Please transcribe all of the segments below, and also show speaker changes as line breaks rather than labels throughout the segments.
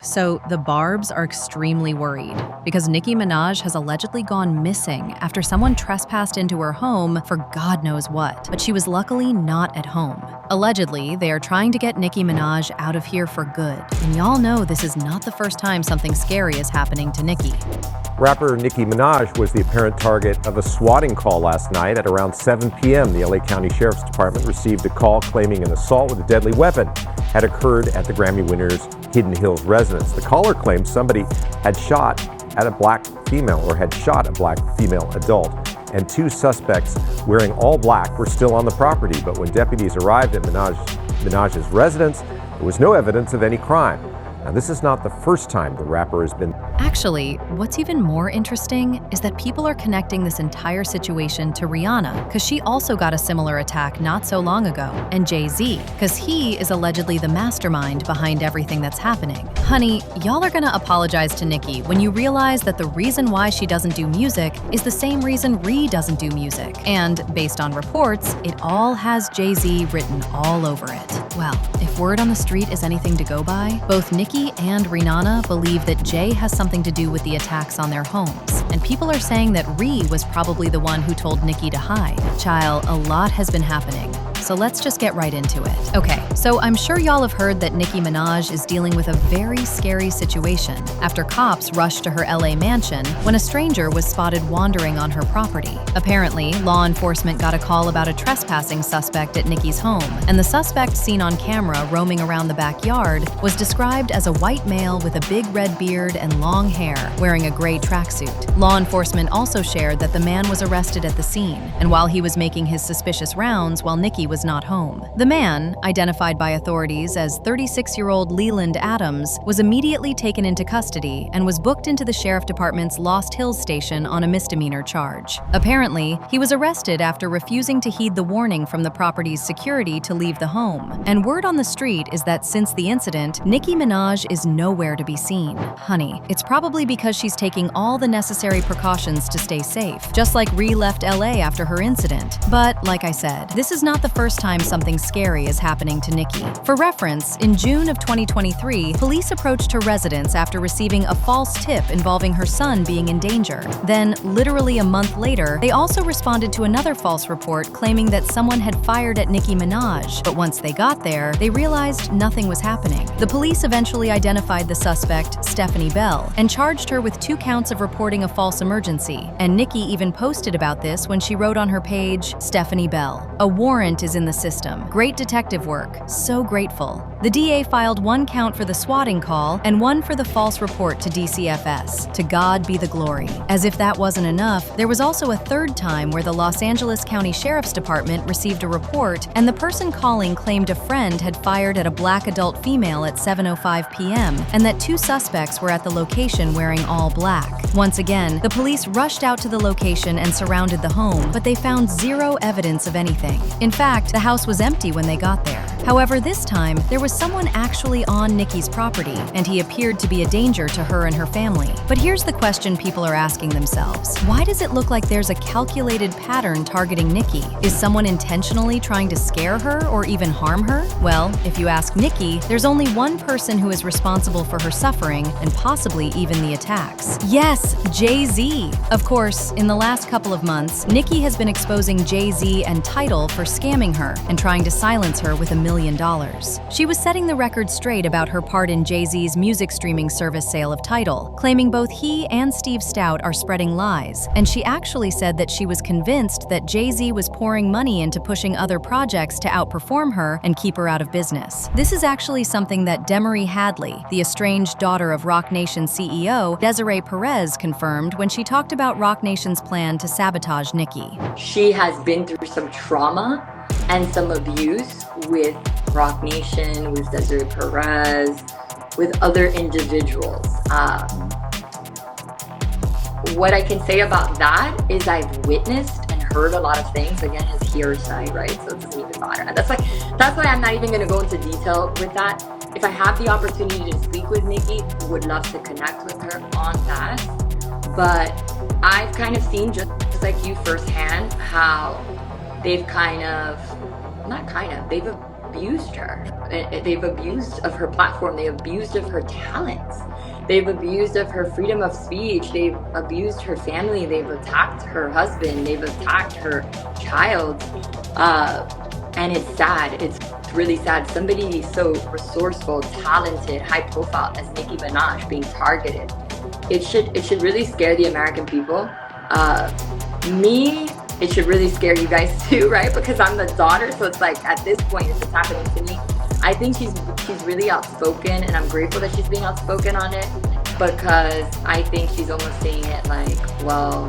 So the Barbz are extremely worried because Nicki Minaj has allegedly gone missing after someone trespassed into her home for God knows what, but she was luckily not at home. Allegedly, they are trying to get Nicki Minaj out of here for good, and y'all know this is not the first time something scary is happening to Nicki.
Rapper Nicki Minaj was the apparent target of a swatting call last night at around 7 p.m. The LA County Sheriff's Department received a call claiming an assault with a deadly weapon had occurred at the Grammy winner's Hidden Hills residence. The caller claimed somebody had shot at a black female or had shot a black female adult, and two suspects wearing all black were still on the property. But when deputies arrived at Minaj's residence, there was no evidence of any crime. Now, this is not the first time the rapper has been.
Actually, what's even more interesting is that people are connecting this entire situation to Rihanna, because she also got a similar attack not so long ago, and Jay-Z, because he is allegedly the mastermind behind everything that's happening. Honey, y'all are gonna apologize to Nicki when you realize that the reason why she doesn't do music is the same reason Ree doesn't do music. And based on reports, it all has Jay-Z written all over it. Well, if word on the street is anything to go by, both Nicki and Rihanna believe that Jay has something to do with the attacks on their homes, and people are saying that Ree was probably the one who told Nicki to hide. Child, a lot has been happening, so let's just get right into it. Okay, so I'm sure y'all have heard that Nicki Minaj is dealing with a very scary situation after cops rushed to her LA mansion when a stranger was spotted wandering on her property. Apparently, law enforcement got a call about a trespassing suspect at Nicki's home, and the suspect seen on camera roaming around the backyard was described as a white male with a big red beard and long hair, wearing a gray tracksuit. Law enforcement also shared that the man was arrested at the scene, and while he was making his suspicious rounds while Nicki was not home. The man, identified by authorities as 36-year-old Leland Adams, was immediately taken into custody and was booked into the Sheriff Department's Lost Hills station on a misdemeanor charge. Apparently, he was arrested after refusing to heed the warning from the property's security to leave the home. And word on the street is that since the incident, Nicki Minaj is nowhere to be seen. Honey, it's probably because she's taking all the necessary precautions to stay safe, just like Ree left LA after her incident. But like I said, this is not the first time something scary is happening to Nicki. For reference, in June of 2023, police approached her residence after receiving a false tip involving her son being in danger. Then, literally a month later, they also responded to another false report claiming that someone had fired at Nicki Minaj. But once they got there, they realized nothing was happening. The police eventually identified the suspect, Stephanie Bell, and charged her with 2 counts of reporting a false emergency. And Nicki even posted about this when she wrote on her page, "Stephanie Bell. A warrant is in the system. Great detective work. So grateful." The DA filed 1 count for the swatting call and 1 for the false report to DCFS. To God be the glory. As if that wasn't enough, there was also a 3rd time where the Los Angeles County Sheriff's Department received a report, and the person calling claimed a friend had fired at a black adult female at 7:05 p.m. and that 2 suspects were at the location wearing all black. Once again, the police rushed out to the location and surrounded the home, but they found 0 evidence of anything. In fact, the house was empty when they got there. However, this time, there was someone actually on Nicki's property, and he appeared to be a danger to her and her family. But here's the question people are asking themselves. Why does it look like there's a calculated pattern targeting Nicki? Is someone intentionally trying to scare her or even harm her? Well, if you ask Nicki, there's only one person who is responsible for her suffering and possibly even the attacks. Yes, Jay-Z! Of course, in the last couple of months, Nicki has been exposing Jay-Z and Tidal for scamming her and trying to silence her with $1 million. She was setting the record straight about her part in Jay-Z's music streaming service sale of Tidal, claiming both he and Steve Stoute are spreading lies, and she actually said that she was convinced that Jay-Z was pouring money into pushing other projects to outperform her and keep her out of business. This is actually something that Demery Hadley, the estranged daughter of Roc Nation CEO Desiree Perez, confirmed when she talked about Roc Nation's plan to sabotage Nicki.
She has been through some trauma and some abuse with Roc Nation, with Desiree Perez, with other individuals. What I can say about that is I've witnessed and heard a lot of things. Again, it's hearsay, right? So it doesn't even matter. And that's why I'm not even going to go into detail with that. If I have the opportunity to speak with Nicki, would love to connect with her on that. But I've kind of seen, just like you firsthand, how they've they've abused her. they've abused of her platform. They've abused of her talents. They've abused of her freedom of speech. They've abused her family. They've attacked her husband. They've attacked her child. And it's sad. It's really sad. Somebody so resourceful, talented, high profile as Nicki Minaj being targeted. It should really scare the American people. It should really scare you guys too, right? Because I'm the daughter, so it's like at this point, if it's happening to me, I think she's really outspoken, and I'm grateful that she's being outspoken on it, because I think she's almost saying it like, well,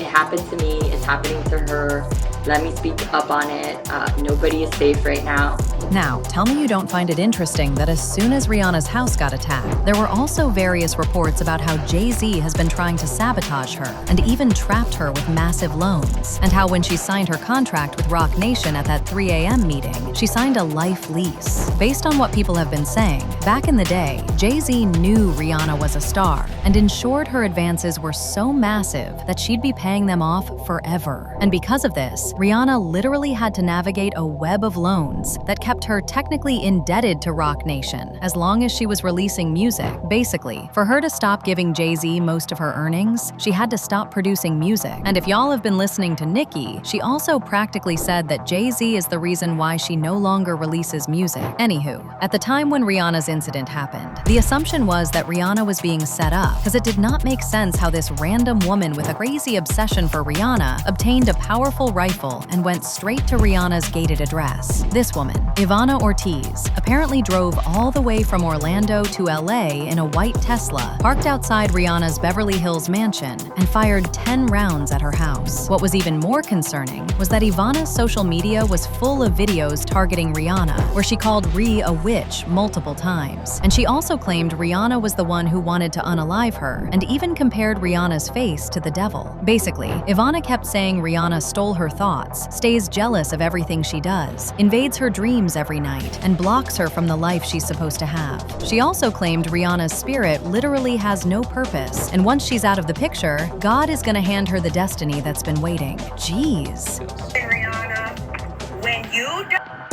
it happened to me, it's happening to her. Let me speak up on it. Nobody is safe right now.
Now, tell me you don't find it interesting that as soon as Rihanna's house got attacked, there were also various reports about how Jay-Z has been trying to sabotage her and even trapped her with massive loans, and how when she signed her contract with Roc Nation at that 3 a.m. meeting, she signed a life lease. Based on what people have been saying, back in the day, Jay-Z knew Rihanna was a star and ensured her advances were so massive that she'd be paying them off forever. And because of this, Rihanna literally had to navigate a web of loans that kept her technically indebted to Roc Nation as long as she was releasing music. Basically, for her to stop giving Jay-Z most of her earnings, she had to stop producing music. And if y'all have been listening to Nicki, she also practically said that Jay-Z is the reason why she no longer releases music. Anywho, at the time when Rihanna's incident happened, the assumption was that Rihanna was being set up, because it did not make sense how this random woman with a crazy obsession for Rihanna obtained a powerful rifle and went straight to Rihanna's gated address. This woman, Ivana Ortiz, apparently drove all the way from Orlando to LA in a white Tesla, parked outside Rihanna's Beverly Hills mansion, and fired 10 rounds at her house. What was even more concerning was that Ivana's social media was full of videos targeting Rihanna, where she called Ree a witch multiple times. And she also claimed Rihanna was the one who wanted to unalive her, and even compared Rihanna's face to the devil. Basically, Ivana kept saying Rihanna stole her thoughts, stays jealous of everything she does, invades her dreams every night, and blocks her from the life she's supposed to have. She also claimed Rihanna's spirit literally has no purpose, and once she's out of the picture, God is gonna hand her the destiny that's been waiting. Jeez.
Rihanna, when you die,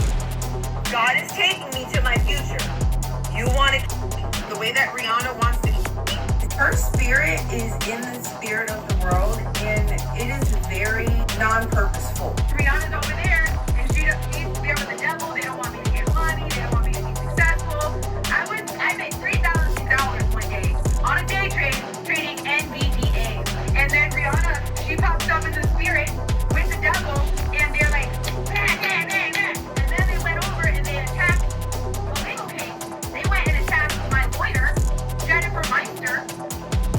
God is taking me to my future. You want it the way that Rihanna wants to. Her spirit is in the spirit of the world, and it is very non-purposeful. Rihanna's over there, and she needs to be with the devil. They don't want me to get money. They don't want me to be successful. I made $3,000 one day on a day trade trading NVDA, and then Rihanna, she pops up in the spirit with the devil, and they're like, man, man, man, man. And then they went over and they attacked the legal case. They went and attacked my lawyer, Jennifer Meister,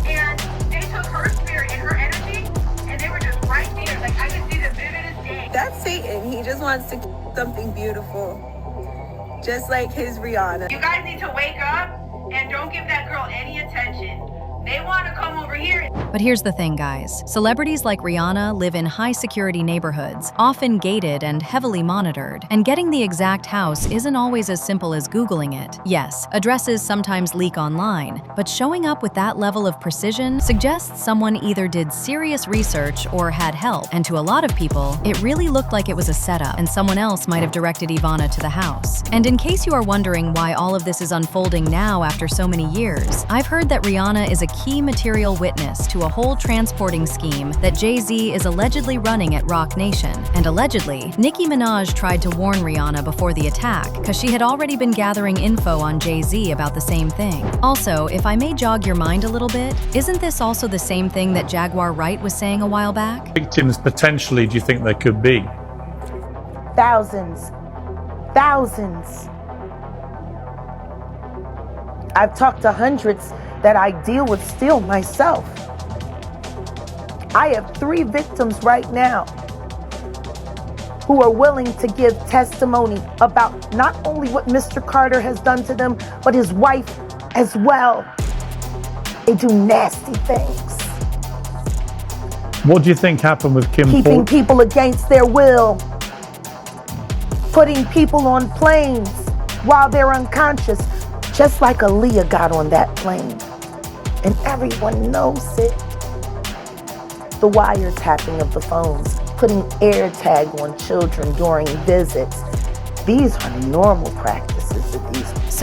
and they took her spirit and her energy, and they were just right there. Like, I could see the vividest day. That's Satan. He just wants to something beautiful, just like his Rihanna. You guys need to wake up and don't give that girl any attention. They want to come over here.
But here's the thing, guys. Celebrities like Rihanna live in high-security neighborhoods, often gated and heavily monitored. And getting the exact house isn't always as simple as Googling it. Yes, addresses sometimes leak online, but showing up with that level of precision suggests someone either did serious research or had help. And to a lot of people, it really looked like it was a setup, and someone else might have directed Ivana to the house. And in case you are wondering why all of this is unfolding now after so many years, I've heard that Rihanna is a key material witness to a whole transporting scheme that Jay-Z is allegedly running at Roc Nation. And allegedly, Nicki Minaj tried to warn Rihanna before the attack because she had already been gathering info on Jay-Z about the same thing. Also, if I may jog your mind a little bit, isn't this also the same thing that Jaguar Wright was saying a while back?
Victims potentially do you think there could be?
Thousands. Thousands. I've talked to hundreds that I deal with still myself. I have 3 victims right now who are willing to give testimony about not only what Mr. Carter has done to them, but his wife as well. They do nasty things.
What do you think happened with Kim
Keeping people against their will. Putting people on planes while they're unconscious, just like Aaliyah got on that plane. And everyone knows it. The wiretapping of the phones, putting air tag on children during visits. These are normal practices.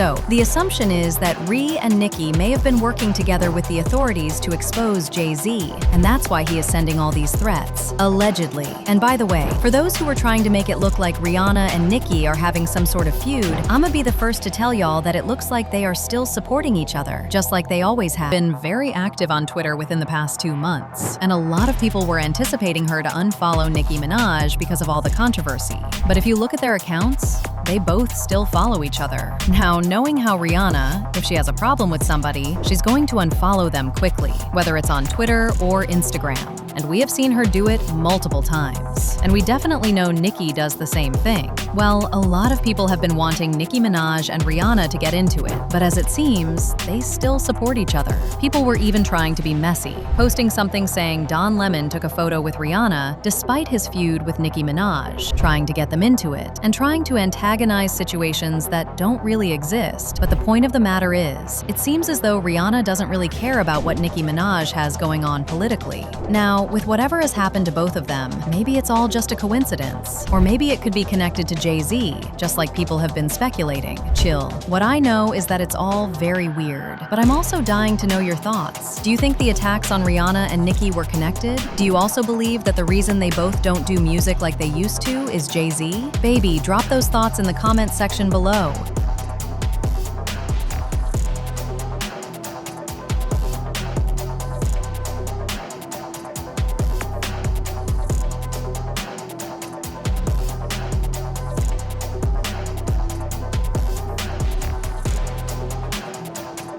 So, the assumption is that Ree and Nicki may have been working together with the authorities to expose Jay-Z, and that's why he is sending all these threats, allegedly. And by the way, for those who were trying to make it look like Rihanna and Nicki are having some sort of feud, I'ma be the first to tell y'all that it looks like they are still supporting each other, just like they always have. Been very active on Twitter within the past 2 months, and a lot of people were anticipating her to unfollow Nicki Minaj because of all the controversy. But if you look at their accounts, they both still follow each other. Now, knowing how Rihanna, if she has a problem with somebody, she's going to unfollow them quickly, whether it's on Twitter or Instagram. And we have seen her do it multiple times. And we definitely know Nicki does the same thing. Well, a lot of people have been wanting Nicki Minaj and Rihanna to get into it, but as it seems, they still support each other. People were even trying to be messy, posting something saying Don Lemon took a photo with Rihanna despite his feud with Nicki Minaj, trying to get them into it, and trying to antagonize situations that don't really exist. But the point of the matter is, it seems as though Rihanna doesn't really care about what Nicki Minaj has going on politically. Now, with whatever has happened to both of them, maybe it's all just a coincidence. Or maybe it could be connected to Jay-Z, just like people have been speculating. Chill. What I know is that it's all very weird. But I'm also dying to know your thoughts. Do you think the attacks on Rihanna and Nicki were connected? Do you also believe that the reason they both don't do music like they used to is Jay-Z? Baby, drop those thoughts in the comment section below.